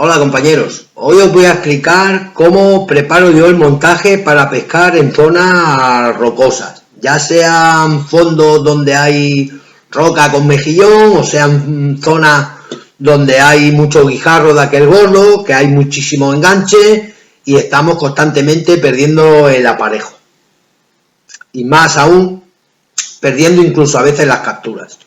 Hola compañeros, hoy os voy a explicar cómo preparo yo el montaje para pescar en zonas rocosas, ya sean fondos donde hay roca con mejillón o sean zonas donde hay mucho guijarro de aquel gordo, que hay muchísimo enganche y estamos constantemente perdiendo el aparejo y más aún perdiendo incluso a veces las capturas.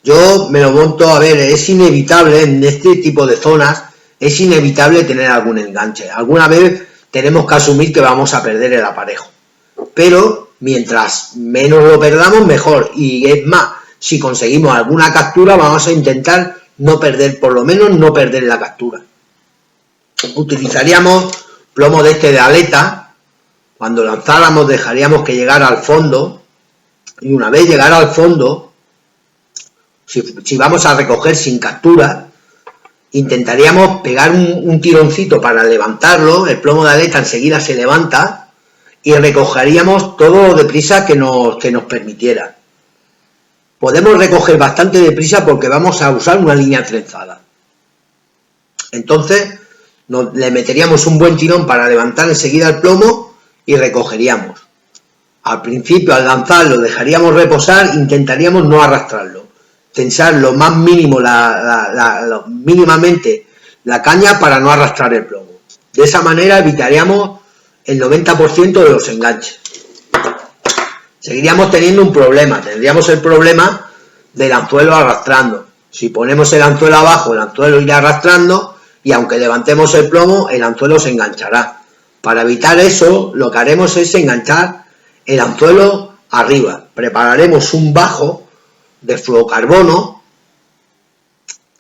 Yo me lo monto, a ver, es inevitable en este tipo de zonas. Es inevitable tener algún enganche. Alguna vez tenemos que asumir que vamos a perder el aparejo. Pero mientras menos lo perdamos, mejor. Y es más, si conseguimos alguna captura, vamos a intentar no perder, por lo menos no perder la captura. Utilizaríamos plomo de este de aleta. Cuando lanzáramos dejaríamos que llegara al fondo. Y una vez llegara al fondo, si vamos a recoger sin captura, intentaríamos pegar un tironcito para levantarlo. El plomo de aleta enseguida se levanta y recogeríamos todo deprisa que nos permitiera. Podemos recoger bastante deprisa porque vamos a usar una línea trenzada. Entonces le meteríamos un buen tirón para levantar enseguida el plomo y recogeríamos. Al principio, al lanzarlo, dejaríamos reposar, intentaríamos no arrastrarlo. Tensar lo más mínimo, mínimamente la caña para no arrastrar el plomo. De esa manera evitaríamos el 90% de los enganches. Seguiríamos teniendo un problema, tendríamos el problema del anzuelo arrastrando. Si ponemos el anzuelo abajo, el anzuelo irá arrastrando y aunque levantemos el plomo, el anzuelo se enganchará. Para evitar eso, lo que haremos es enganchar el anzuelo arriba. Prepararemos un bajo de fluorocarbono,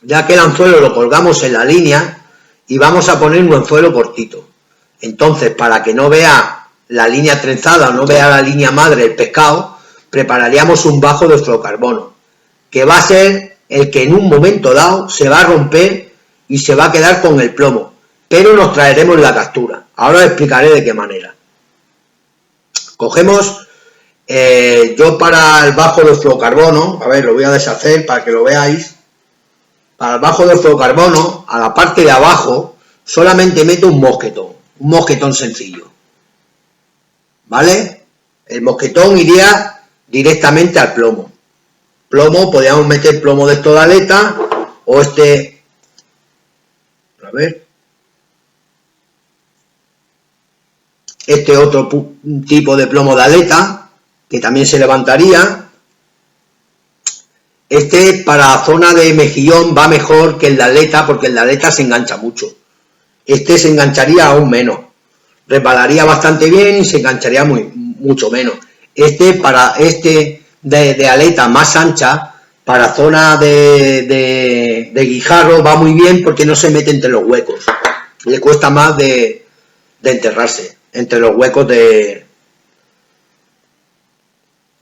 ya que el anzuelo lo colgamos en la línea y vamos a poner un anzuelo cortito. Entonces, para que no vea la línea trenzada o no vea la línea madre el pescado, prepararíamos un bajo de fluorocarbono, que va a ser el que en un momento dado se va a romper y se va a quedar con el plomo, pero nos traeremos la captura. Ahora os explicaré de qué manera. Cogemos yo para el bajo de fluorocarbono, a ver, lo voy a deshacer para que lo veáis. Para el bajo de fluorocarbono, a la parte de abajo, solamente meto un mosquetón sencillo. ¿Vale? El mosquetón iría directamente al plomo. Plomo, podríamos meter plomo de esto de aleta, o este, a ver, este otro tipo de plomo de aleta, que también se levantaría. Este para zona de mejillón va mejor que el de aleta, porque el de aleta se engancha mucho. Este se engancharía aún menos, resbalaría bastante bien y se engancharía mucho menos. Para este de aleta más ancha, para zona de guijarro va muy bien porque no se mete entre los huecos. Le cuesta más de enterrarse entre los huecos de...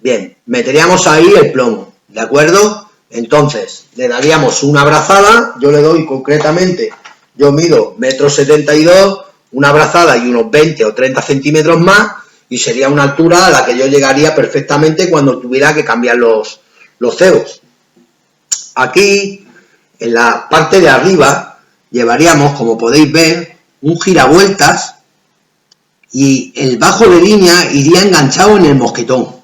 Bien, meteríamos ahí el plomo, ¿de acuerdo? Entonces, le daríamos una brazada. Yo le doy concretamente, yo mido 1,72 m, una brazada y unos 20 o 30 centímetros más, y sería una altura a la que yo llegaría perfectamente cuando tuviera que cambiar los cebos. Aquí, en la parte de arriba, llevaríamos, como podéis ver, un giravueltas y el bajo de línea iría enganchado en el mosquetón.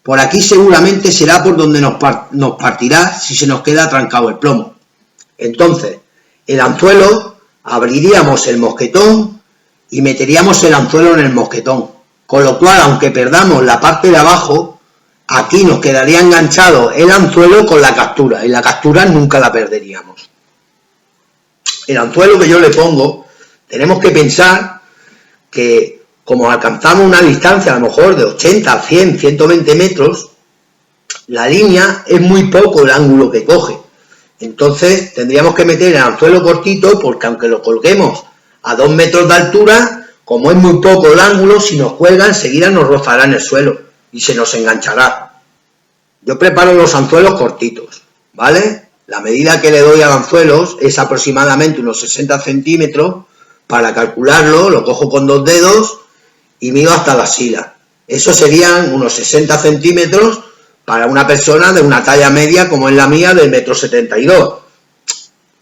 Por aquí seguramente será por donde nos partirá si se nos queda trancado el plomo. Entonces, el anzuelo, abriríamos el mosquetón y meteríamos el anzuelo en el mosquetón. Con lo cual, aunque perdamos la parte de abajo, aquí nos quedaría enganchado el anzuelo con la captura. Y la captura nunca la perderíamos. El anzuelo que yo le pongo, tenemos que pensar que como alcanzamos una distancia a lo mejor de 80, 100, 120 metros, la línea es muy poco el ángulo que coge. Entonces tendríamos que meter el anzuelo cortito, porque aunque lo colguemos a 2 metros de altura, como es muy poco el ángulo, si nos cuelga enseguida nos rozará en el suelo y se nos enganchará. Yo preparo los anzuelos cortitos, ¿vale? La medida que le doy al anzuelo es aproximadamente unos 60 centímetros. Para calcularlo, lo cojo con 2 dedos y mido hasta la axila. Eso serían unos 60 centímetros para una persona de una talla media como es la mía, del 1,72 m.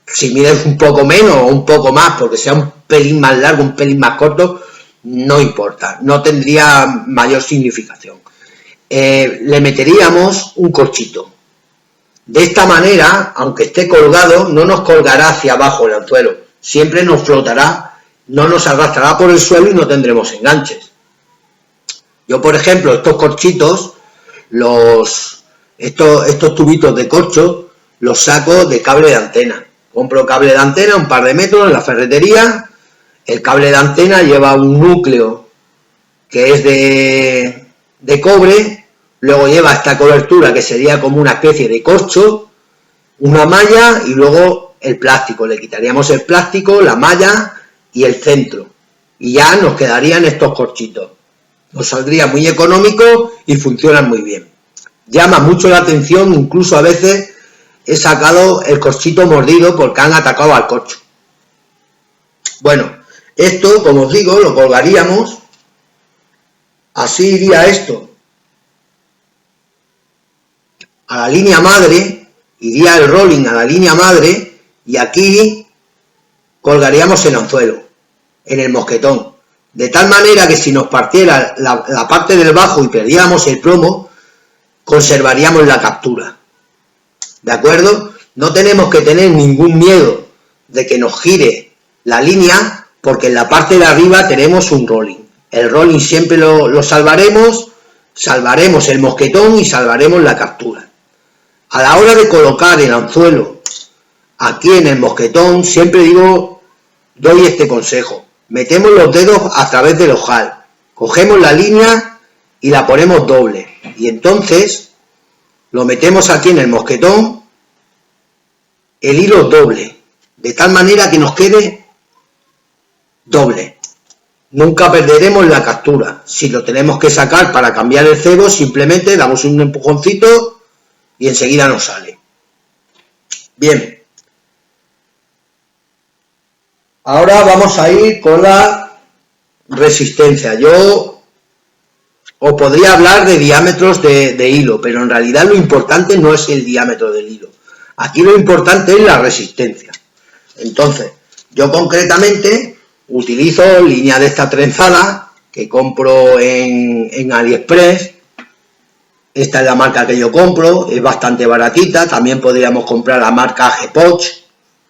Si mides un poco menos o un poco más, porque sea un pelín más largo, un pelín más corto, no importa, no tendría mayor significación. Le meteríamos un corchito. De esta manera, aunque esté colgado, no nos colgará hacia abajo el anzuelo, siempre nos flotará, no nos arrastrará por el suelo y no tendremos enganches. Yo, por ejemplo, estos corchitos, estos tubitos de corcho, los saco de cable de antena. Compro cable de antena, un par de metros en la ferretería. El cable de antena lleva un núcleo que es de cobre, luego lleva esta cobertura que sería como una especie de corcho, una malla y luego el plástico. Le quitaríamos el plástico, la malla y el centro. Y ya nos quedarían estos corchitos. Nos saldría muy económico y funcionan muy bien. Llama mucho la atención, incluso a veces he sacado el corchito mordido porque han atacado al corcho. Bueno, esto, como os digo, lo colgaríamos. Así iría esto a la línea madre, iría el rolling a la línea madre y aquí colgaríamos el anzuelo, en el mosquetón. De tal manera que si nos partiera la parte del bajo y perdiéramos el plomo, conservaríamos la captura. ¿De acuerdo? No tenemos que tener ningún miedo de que nos gire la línea, porque en la parte de arriba tenemos un rolling. El rolling siempre lo salvaremos el mosquetón y salvaremos la captura. A la hora de colocar el anzuelo aquí en el mosquetón, siempre doy este consejo. Metemos los dedos a través del ojal, cogemos la línea y la ponemos doble. Y entonces lo metemos aquí en el mosquetón, el hilo doble, de tal manera que nos quede doble. Nunca perderemos la captura. Si lo tenemos que sacar para cambiar el cebo, simplemente damos un empujoncito y enseguida nos sale. Bien. Ahora vamos a ir con la resistencia. Yo os podría hablar de diámetros de hilo, pero en realidad lo importante no es el diámetro del hilo. Aquí lo importante es la resistencia. Entonces, yo concretamente utilizo línea de esta trenzada que compro en AliExpress. Esta es la marca que yo compro, es bastante baratita. También podríamos comprar la marca G-Poch,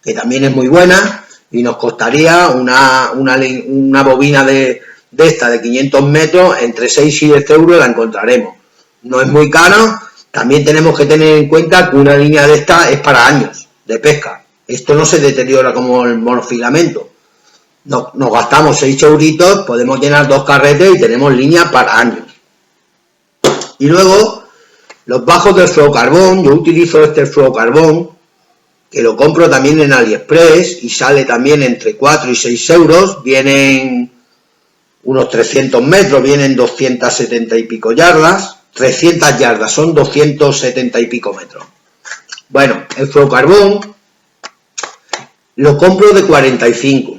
que también es muy buena, y nos costaría una bobina de esta de 500 metros, entre 6 y 10 euros la encontraremos. No es muy cara. También tenemos que tener en cuenta que una línea de esta es para años de pesca. Esto no se deteriora como el monofilamento. Nos gastamos 6 euritos, podemos llenar 2 carretes y tenemos línea para años. Y luego, los bajos del fluorocarbón, yo utilizo este fluorocarbón, que lo compro también en AliExpress y sale también entre 4 y 6 euros, vienen unos 300 metros, vienen 270 y pico yardas, 300 yardas, son 270 y pico metros. Bueno, el fluorocarbón lo compro de 45.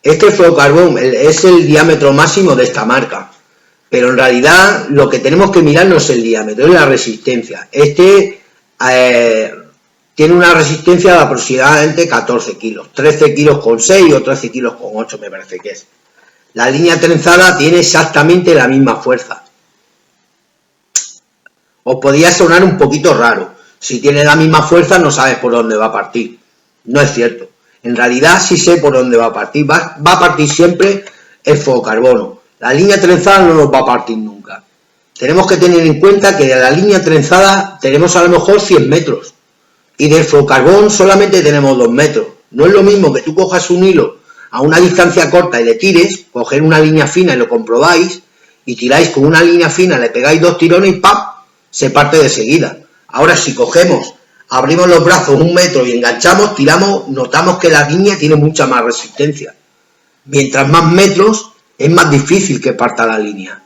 Este fluorocarbón es el diámetro máximo de esta marca, pero en realidad lo que tenemos que mirar no es el diámetro, es la resistencia. Este tiene una resistencia de aproximadamente 14 kilos, 13 kilos con 6 o 13 kilos con 8 me parece que es. La línea trenzada tiene exactamente la misma fuerza. Os podría sonar un poquito raro. Si tiene la misma fuerza no sabes por dónde va a partir. No es cierto. En realidad sí sé por dónde va a partir. Va a partir siempre el fluorocarbono. La línea trenzada no nos va a partir nunca. Tenemos que tener en cuenta que de la línea trenzada tenemos a lo mejor 100 metros. Y del fluorocarbón solamente tenemos 2 metros. No es lo mismo que tú cojas un hilo a una distancia corta y le tires, coger una línea fina y lo comprobáis, y tiráis con una línea fina, le pegáis 2 tirones y ¡pam!, se parte de seguida. Ahora si cogemos, abrimos los brazos 1 metro y enganchamos, tiramos, notamos que la línea tiene mucha más resistencia. Mientras más metros, es más difícil que parta la línea.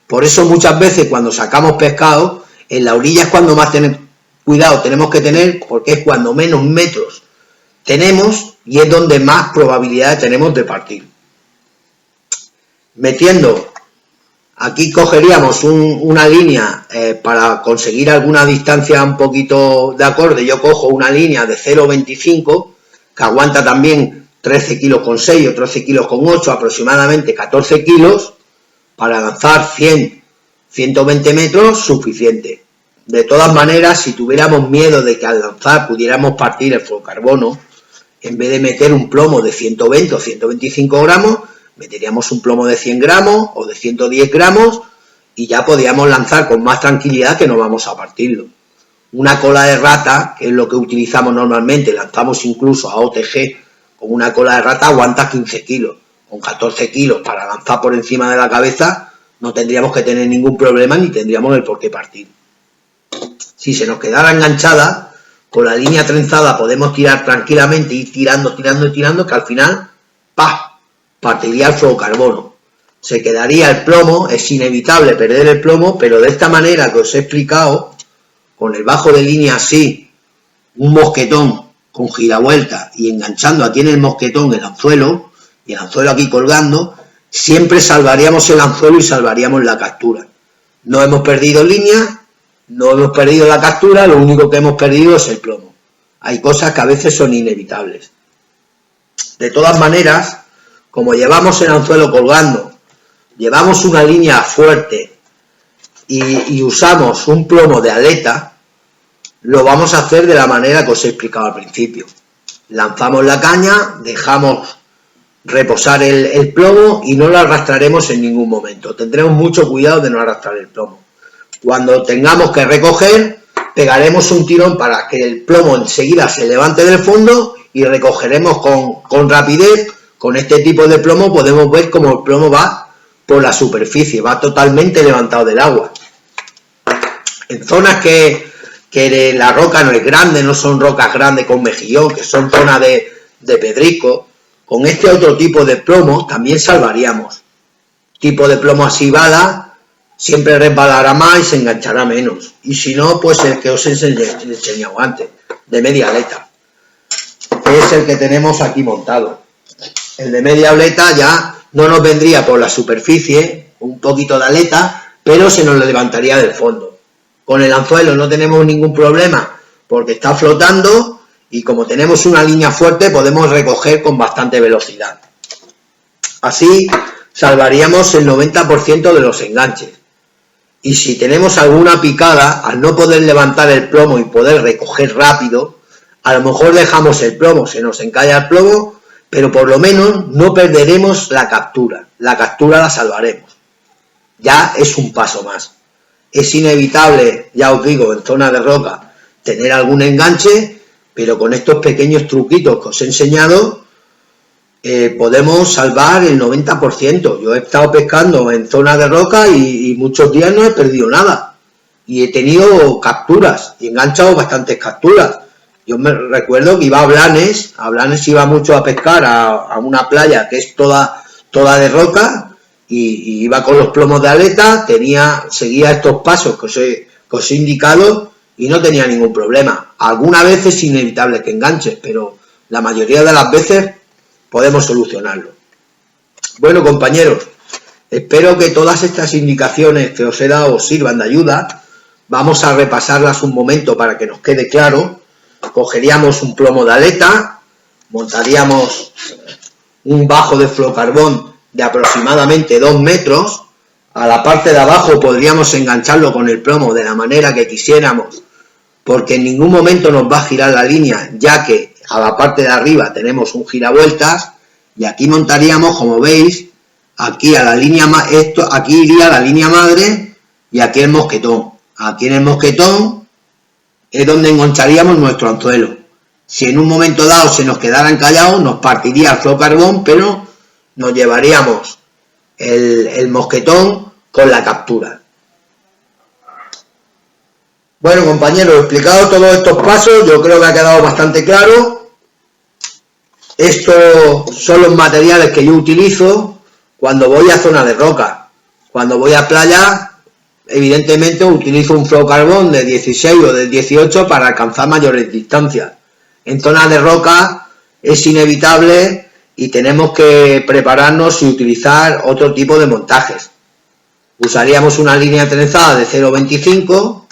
Por eso muchas veces cuando sacamos pescado, en la orilla es cuando más cuidado tenemos que tener, porque es cuando menos metros tenemos y es donde más probabilidad tenemos de partir. Metiendo Aquí cogeríamos una línea para conseguir alguna distancia un poquito de acorde. Yo cojo una línea de 0,25 que aguanta también 13 kilos con 6 o 13 kilos con 8, aproximadamente 14 kilos, para lanzar 100, 120 metros, suficiente. De todas maneras, si tuviéramos miedo de que al lanzar pudiéramos partir el fluorocarbono, en vez de meter un plomo de 120 o 125 gramos, meteríamos un plomo de 100 gramos o de 110 gramos y ya podríamos lanzar con más tranquilidad que no vamos a partirlo. Una cola de rata, que es lo que utilizamos normalmente, lanzamos incluso a OTG con una cola de rata, aguanta 15 kilos. Con 14 kilos para lanzar por encima de la cabeza no tendríamos que tener ningún problema ni tendríamos el por qué partir. Si se nos quedara enganchada, con la línea trenzada podemos tirar tranquilamente, ir tirando, que al final, ¡pah!, partiría el fluorocarbono. Se quedaría el plomo, es inevitable perder el plomo, pero de esta manera que os he explicado, con el bajo de línea así, un mosquetón con giravuelta y enganchando aquí en el mosquetón el anzuelo, y el anzuelo aquí colgando, siempre salvaríamos el anzuelo y salvaríamos la captura. No hemos perdido línea, no hemos perdido la captura, lo único que hemos perdido es el plomo. Hay cosas que a veces son inevitables. De todas maneras, como llevamos el anzuelo colgando, llevamos una línea fuerte y usamos un plomo de aleta, lo vamos a hacer de la manera que os he explicado al principio. Lanzamos la caña, dejamos reposar el plomo y no lo arrastraremos en ningún momento. Tendremos mucho cuidado de no arrastrar el plomo. Cuando tengamos que recoger, pegaremos un tirón para que el plomo enseguida se levante del fondo y recogeremos con rapidez. Con este tipo de plomo podemos ver cómo el plomo va por la superficie, va totalmente levantado del agua. En zonas que la roca no es grande, no son rocas grandes con mejillón, que son zonas de pedrico, con este otro tipo de plomo también salvaríamos. Tipo de plomo así bala, siempre resbalará más y se enganchará menos. Y si no, pues el que os he enseñado antes, de media aleta, que es el que tenemos aquí montado. El de media aleta ya no nos vendría por la superficie, un poquito de aleta, pero se nos levantaría del fondo. Con el anzuelo no tenemos ningún problema porque está flotando y como tenemos una línea fuerte podemos recoger con bastante velocidad. Así salvaríamos el 90% de los enganches. Y si tenemos alguna picada, al no poder levantar el plomo y poder recoger rápido, a lo mejor dejamos el plomo, se nos encalla el plomo, pero por lo menos no perderemos la captura. La captura la salvaremos. Ya es un paso más. Es inevitable, ya os digo, en zona de roca, tener algún enganche, pero con estos pequeños truquitos que os he enseñado, podemos salvar el 90%. Yo he estado pescando en zona de roca y muchos días no he perdido nada. Y he tenido capturas, y he enganchado bastantes capturas. Yo me recuerdo que iba a Blanes iba mucho a pescar a una playa que es toda de roca, y iba con los plomos de aleta, seguía estos pasos que os he indicado y no tenía ningún problema. Algunas veces es inevitable que enganches, pero la mayoría de las veces podemos solucionarlo. Bueno, compañeros, espero que todas estas indicaciones que os he dado os sirvan de ayuda. Vamos a repasarlas un momento para que nos quede claro. Cogeríamos un plomo de aleta, montaríamos un bajo de fluorocarbón de aproximadamente 2 metros. A la parte de abajo podríamos engancharlo con el plomo de la manera que quisiéramos, porque en ningún momento nos va a girar la línea, ya que a la parte de arriba tenemos un giravueltas, y aquí montaríamos, como veis, aquí a la línea, aquí iría la línea madre y aquí el mosquetón. Aquí en el mosquetón es donde engancharíamos nuestro anzuelo. Si en un momento dado se nos quedara encallado, nos partiría el fluorocarbón, pero nos llevaríamos el mosquetón con la captura. Bueno, compañeros, explicado todos estos pasos, yo creo que ha quedado bastante claro. Estos son los materiales que yo utilizo cuando voy a zona de roca. Cuando voy a playa, evidentemente utilizo un fluorocarbón de 16 o de 18 para alcanzar mayores distancias. En zona de roca es inevitable y tenemos que prepararnos y utilizar otro tipo de montajes. usaríamos una línea trenzada de 0,25,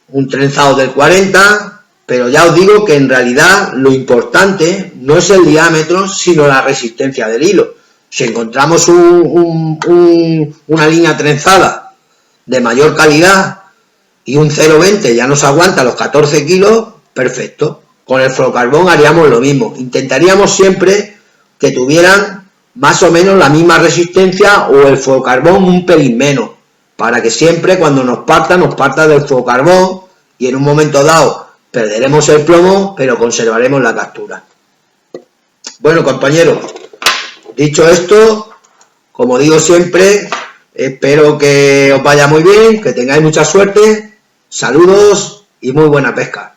un trenzado del 40, pero ya os digo que en realidad lo importante no es el diámetro, sino la resistencia del hilo. Si encontramos una línea trenzada de mayor calidad y un 0,20 ya nos aguanta los 14 kilos, perfecto. Con el fluorocarbón haríamos lo mismo. Intentaríamos siempre que tuvieran más o menos la misma resistencia o el fluorocarbón un pelín menos, para que siempre cuando nos parta del fluorocarbón y en un momento dado perderemos el plomo, pero conservaremos la captura. Bueno, compañeros, dicho esto, como digo siempre, espero que os vaya muy bien, que tengáis mucha suerte, saludos y muy buena pesca.